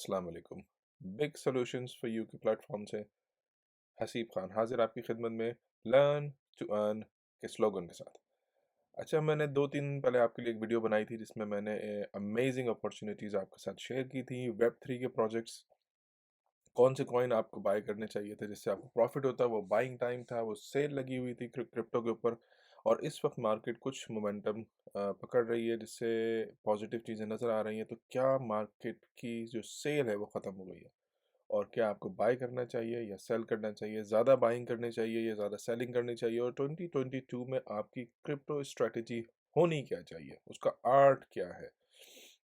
अस्सलाम वालेकुम। Big solutions for you के प्लेटफॉर्म से हसीब खान हाजिर आपकी खिदमत में लर्न टू अर्न के स्लोगन के साथ। अच्छा, मैंने 2-3 दिन पहले आपके लिए एक वीडियो बनाई थी जिसमें मैंने अमेजिंग अपॉर्चुनिटीज़ आपके साथ शेयर की थी। वेब 3 के प्रोजेक्ट्स, कौन से कॉइन आपको बाय करने चाहिए थे जिससे आपको प्रॉफिट होता, वो बाइंग टाइम था, वो सेल लगी हुई थी क्रिप्टो के ऊपर। और इस वक्त मार्केट कुछ मोमेंटम पकड़ रही है जिससे पॉजिटिव चीज़ें नज़र आ रही हैं। तो क्या मार्केट की जो सेल है वो ख़त्म हो गई है, और क्या आपको बाय करना चाहिए या सेल करना चाहिए, ज़्यादा बाइंग करनी चाहिए या ज़्यादा सेलिंग करनी चाहिए, और 2022 में आपकी क्रिप्टो स्ट्रेटजी होनी क्या चाहिए, उसका आर्ट क्या है।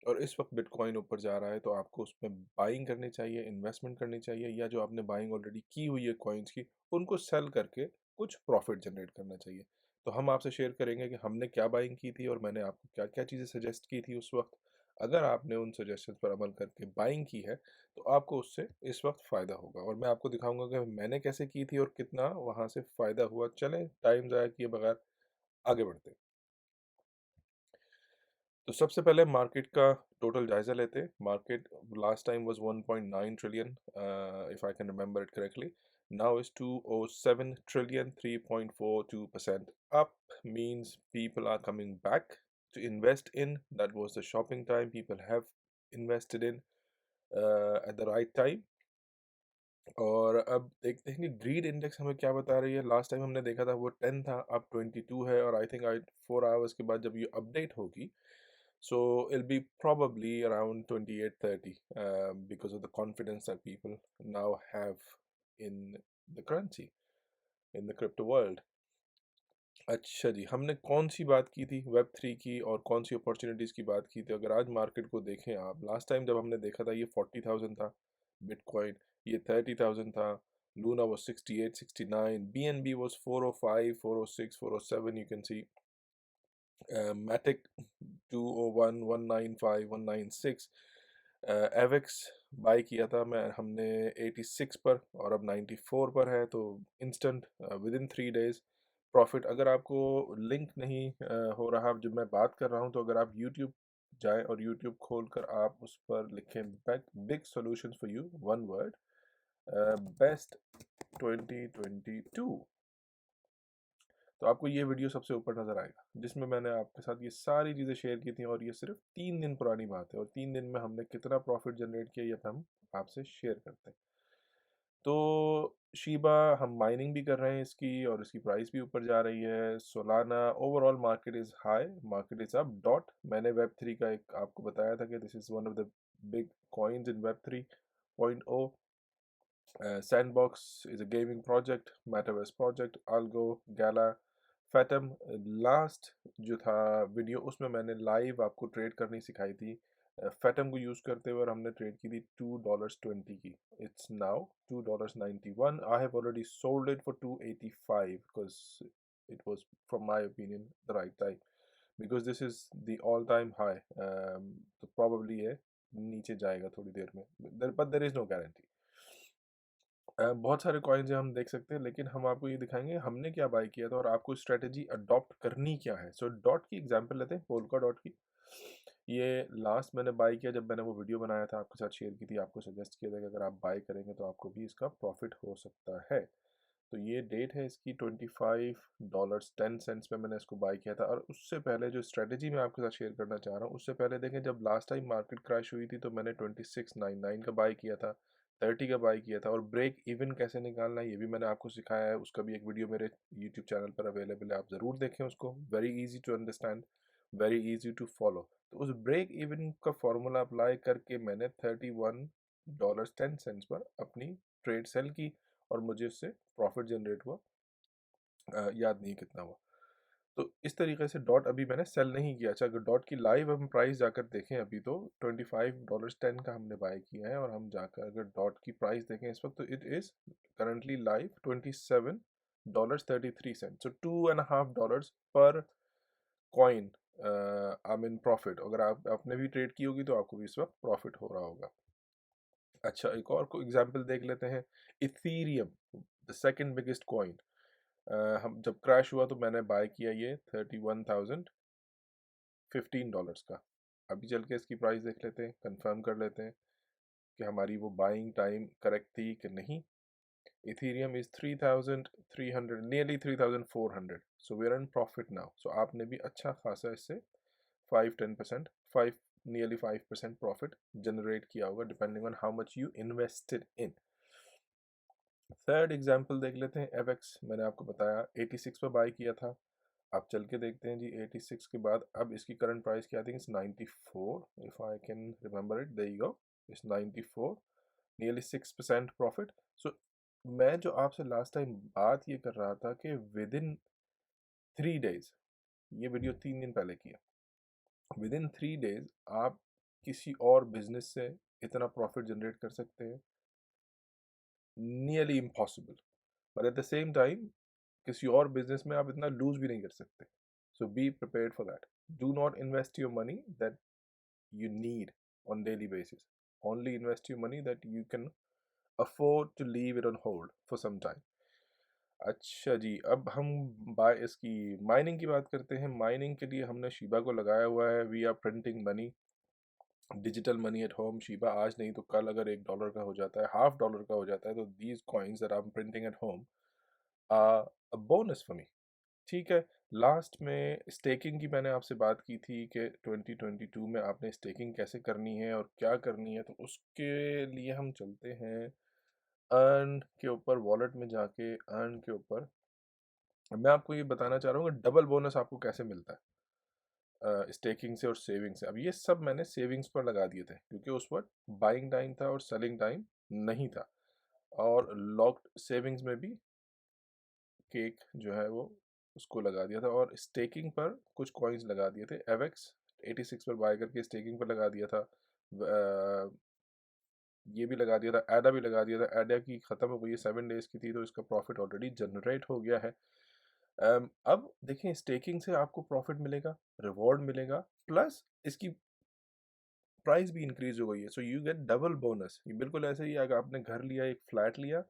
और इस वक्त बिटकॉइन ऊपर जा रहा है तो आपको उसमें बाइंग करनी चाहिए, इन्वेस्टमेंट करनी चाहिए, या जो आपने बाइंग ऑलरेडी की हुई है कॉइन्स की, उनको सेल करके कुछ प्रॉफिट जनरेट करना चाहिए। तो हम आपसे शेयर करेंगे कि हमने क्या बाइंग की थी और मैंने आपको क्या क्या चीज़ें सजेस्ट की थी उस वक्त। अगर आपने उन सजेशंस पर अमल करके बाइंग की है तो आपको उससे इस वक्त फ़ायदा होगा, और मैं आपको दिखाऊंगा कि मैंने कैसे की थी और कितना वहाँ से फ़ायदा हुआ। चलें टाइम ज़ाया किए बगैर आगे बढ़ते हैं। तो सबसे पहले मार्केट का टोटल जायज़ा लेते हैं। Market last time was 1.9 trillion, if I can remember it correctly. Now is 207 trillion, 3.42% up. Means people are coming back to invest in, that was the shopping time, people have invested in at the right time. और अब देखते हैं कि grid index हमें क्या बता रही है। लास्ट टाइम हमने देखा था वो 10 था, अब 22 है, और आई थिंक आई 4 आवर्स के बाद जब ये अपडेट होगी, so it'll be probably around 28-30, because of the confidence that people now have in the currency, in the crypto world. अच्छा जी, हमने कौन सी बात की थी वेब 3 की और कौन सी अपॉर्चुनिटीज़ की बात की थी। अगर आज मार्केट को देखें आप, लास्ट टाइम जब हमने देखा था ये 40,000 था बिटकॉइन, ये 30,000 था, Luna was 68 69, BNB was 405 406 407, you can see मैटिक 201 195 196, एवेक्स बाय किया था मैं हमने 86 पर, और अब 94 पर है। तो instant with in 3 days profit. अगर आपको लिंक नहीं हो रहा जब मैं बात कर रहा हूँ, तो अगर आप यूट्यूब जाएं और यूट्यूब खोलकर आप उस पर लिखें big solutions for you, one word, best 2022, तो आपको ये वीडियो सबसे ऊपर नज़र आएगा जिसमें मैंने आपके साथ ये सारी चीज़ें शेयर की थी। और ये सिर्फ 3 दिन पुरानी बात है, और 3 दिन में हमने कितना प्रॉफिट जनरेट किया ये हम आपसे शेयर करते हैं। तो शीबा हम माइनिंग भी कर रहे हैं इसकी, और इसकी प्राइस भी ऊपर जा रही है। Solana overall market is high, market is up. Dot, मैंने वेब 3 का एक आपको बताया था कि this is one of the big coins in web 3.0। Sandbox is a gaming project, Metaverse project, Algo, Gala, Fathom। Last जो था वीडियो उसमें मैंने लाइव आपको ट्रेड करनी सिखाई थी फैटम को यूज़ करते हुए, और हमने ट्रेड की थी $2.20 की। It's now $2.91। I have already sold it for 285 because it was from my opinion the right time, because this is the all time high. तो प्रॉबली ये नीचे जाएगा थोड़ी देर में, but there is no guarantee. बहुत सारे कॉइन्स हैं हम देख सकते हैं, लेकिन हम आपको ये दिखाएंगे हमने क्या बाय किया था और आपको स्ट्रेटजी अडॉप्ट करनी क्या है। सो डॉट की एग्जांपल लेते हैं, पोल्का डॉट की। ये लास्ट मैंने बाय किया जब मैंने वो वीडियो बनाया था, आपके साथ शेयर की थी, आपको सजेस्ट किया था कि अगर आप बाय करेंगे तो आपको भी इसका प्रॉफिट हो सकता है। तो ये डेट है इसकी $25.10 में मैंने इसको बाय किया था। और उससे पहले जो स्ट्रेटजी मैं आपके साथ शेयर करना चाह रहा हूँ, उससे पहले देखें, जब लास्ट टाइम मार्केट क्रैश हुई थी तो मैंने 2699 का बाय किया था, 30 का बाय किया था। और ब्रेक इवन कैसे निकालना है ये भी मैंने आपको सिखाया है, उसका भी एक वीडियो मेरे यूट्यूब चैनल पर अवेलेबल है, आप ज़रूर देखें उसको। Very easy to understand, very easy to follow. तो उस ब्रेक इवन का फॉर्मूला अप्लाई करके मैंने $31.10 पर अपनी ट्रेड सेल की, और मुझे उससे प्रॉफिट जनरेट हुआ, याद नहीं कितना हुआ। तो इस तरीके से डॉट अभी मैंने सेल नहीं किया। अच्छा, अगर डॉट की लाइव हम प्राइस जाकर देखें अभी, तो $25.10 का हमने बाय किया है, और हम जाकर अगर डॉट की प्राइस देखें इस वक्त, तो इट इज़ करंटली लाइव $27.33। सो $2.5 पर कॉइन आई मीन प्रॉफिट। अगर आप आपने भी ट्रेड की होगी तो आपको भी इस वक्त प्रॉफिट हो रहा होगा। अच्छा, एक और को एग्जांपल देख लेते हैं, Ethereum, the second biggest coin. हम जब क्रैश हुआ तो मैंने बाय किया ये $31,015 का। अभी चल के इसकी प्राइस देख लेते हैं, कंफर्म कर लेते हैं। कि हमारी वो बाइंग टाइम करेक्ट थी कि नहीं. Ethereum is 3,300, nearly 3,400. So we are in profit now. So आपने भी अच्छा खासा इससे 5-10%, 5 nearly 5% profit generate किया होगा depending on how much you invested in. Third example देख लेते हैं. एवेक्स मैंने आपको बताया 86 पर बाय किया था. आप चल के देखते हैं जी 86 के बाद अब इसकी करंट प्राइस क्या थी. It's 94 if I can remember it. There you go. It's 94, nearly 6% profit. So मैं जो आपसे लास्ट टाइम बात ये कर रहा था कि विद इन 3 डेज, ये वीडियो 3 दिन पहले किया, विद इन 3 डेज आप किसी और बिजनेस से इतना प्रॉफिट जनरेट कर सकते हैं. Nearly impossible. But at the same time किसी और बिजनेस में आप इतना लूज भी नहीं कर सकते. So be prepared for that. Do not invest your money that you need on daily basis. Only invest your money that you can afford to leave it on hold for some time. अच्छा जी, अब हम इसकी mining की बात करते हैं. Mining के लिए हमने शीबा को लगाया हुआ है. We are printing money, digital money at home. Shiba आज नहीं तो कल अगर $1 का हो जाता है, $half का हो जाता है, तो these coins that I am printing at home are a bonus for me. ठीक है. लास्ट में स्टेकिंग की मैंने आपसे बात की थी कि 2022 में आपने स्टेकिंग कैसे करनी है और क्या करनी है. तो उसके लिए हम चलते हैं अर्न के ऊपर. वॉलेट में जाके अर्न के ऊपर मैं आपको ये बताना चाह रहा हूँ कि डबल बोनस आपको कैसे मिलता है स्टेकिंग से और सेविंग से. अब ये सब मैंने सेविंग्स पर लगा दिए थे क्योंकि उस वक्त बाइंग टाइम था और सेलिंग टाइम नहीं था. और लॉक्ड सेविंग्स में भी केक जो है वो उसको लगा दिया था. और स्टेकिंग पर कुछ कॉइन्स लगा दिए थे. एवेक्स 86 पर बाय करके स्टेकिंग पर लगा दिया था. ये भी लगा दिया था. एडा भी लगा दिया था. एडा की ख़त्म हो गई, 7 डेज की थी, तो इसका प्रॉफिट ऑलरेडी जनरेट हो गया है. अब देखें, स्टेकिंग से आपको प्रॉफिट मिलेगा, रिवॉर्ड मिलेगा, प्लस इसकी प्राइस भी इंक्रीज हो गई है. So you get double bonus. ये बिल्कुल ऐसे ही अगर आपने घर लिया, एक फ्लैट लिया,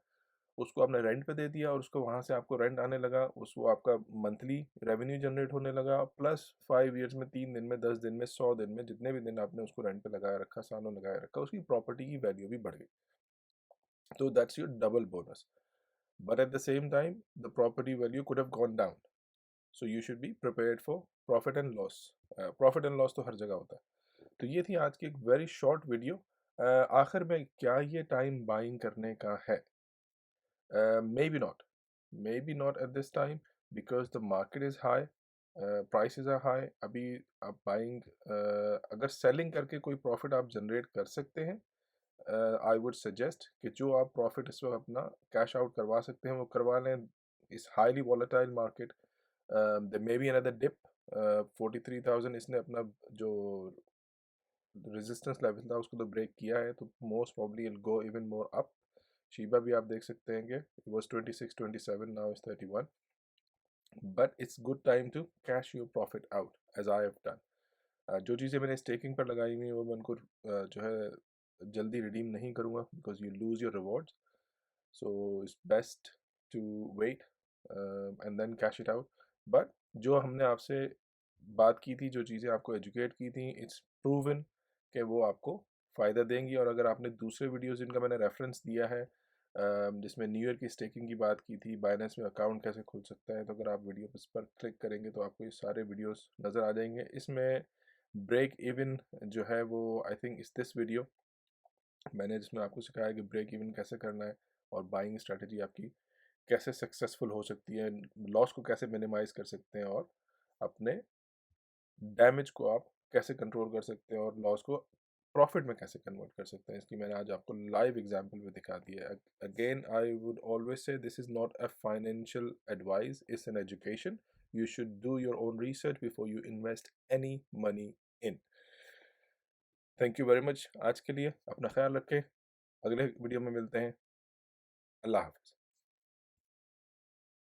उसको आपने रेंट पे दे दिया और उसको वहाँ से आपको रेंट आने लगा, उसको आपका मंथली रेवेन्यू जनरेट होने लगा, प्लस 5 ईयर्स में, 3 दिन में, 10 दिन में, 100 दिन में, जितने भी दिन आपने उसको रेंट पे लगाया रखा, सालों लगाया रखा, उसकी प्रॉपर्टी की वैल्यू भी बढ़ गई. तो that's your double bonus. But at the same time the property value could have gone down. So you should be prepared for profit and loss. Profit and loss तो हर जगह होता है. तो ये थी आज की एक वेरी शॉर्ट वीडियो. आखिर में क्या ये टाइम बाइंग करने का है? Maybe not. Maybe not at this time because the market is high. Prices are high. अभी आप बाइंग, अगर सेलिंग करके कोई प्रॉफिट आप जनरेट कर सकते हैं, आई वुड सजेस्ट कि जो आप प्रॉफिट इस वक्त अपना कैश आउट करवा सकते हैं वो करवा लें. इस highly volatile market. There may be another dip. 43,000 इसने अपना जो रेजिस्टेंस लेवल था उसको तो ब्रेक किया है, तो most probably it go even more up. Shiba भी आप देख सकते हैं कि it was 26, 27, now it's 31. But it's good time to cash your profit out as I have done. जो चीज़ें मैंने स्टेकिंग पर लगाई हुई हैं वो मैं उनको जो है जल्दी रिडीम नहीं करूँगा because you lose your rewards. So it's best to wait and then cash it out. But जो हमने आपसे बात की थी, जो चीज़ें आपको एजुकेट की थी, इट्स प्रूवन कि वो आपको फ़ायदा देंगी. और अगर आपने दूसरे वीडियोस जिनका मैंने रेफरेंस दिया है, जिसमें न्यू ईयर की स्टेकिंग की बात की थी, बाइनेंस में अकाउंट कैसे खुल सकता है, तो अगर आप वीडियो पर क्लिक करेंगे तो आपको ये सारे वीडियोस नज़र आ जाएंगे. इसमें ब्रेक इवन जो है वो आई थिंक इस दिस वीडियो मैंने जिसमें आपको सिखाया कि ब्रेक इवन कैसे करना है और बाइंग स्ट्रैटेजी आपकी कैसे सक्सेसफुल हो सकती है, लॉस को कैसे मिनिमाइज कर सकते हैं और अपने डैमेज को आप कैसे कंट्रोल कर सकते हैं और लॉस को प्रॉफिट में कैसे कन्वर्ट कर सकते हैं, इसकी मैंने आज आपको लाइव एग्जांपल में दिखा दिया है. Again I would always say this is not a financial advice, it's an education. You should do your own research before you invest any money in. Thank you very much. आज के लिए अपना ख्याल रखें. अगले वीडियो में मिलते हैं. अल्लाह हाफ़िज़.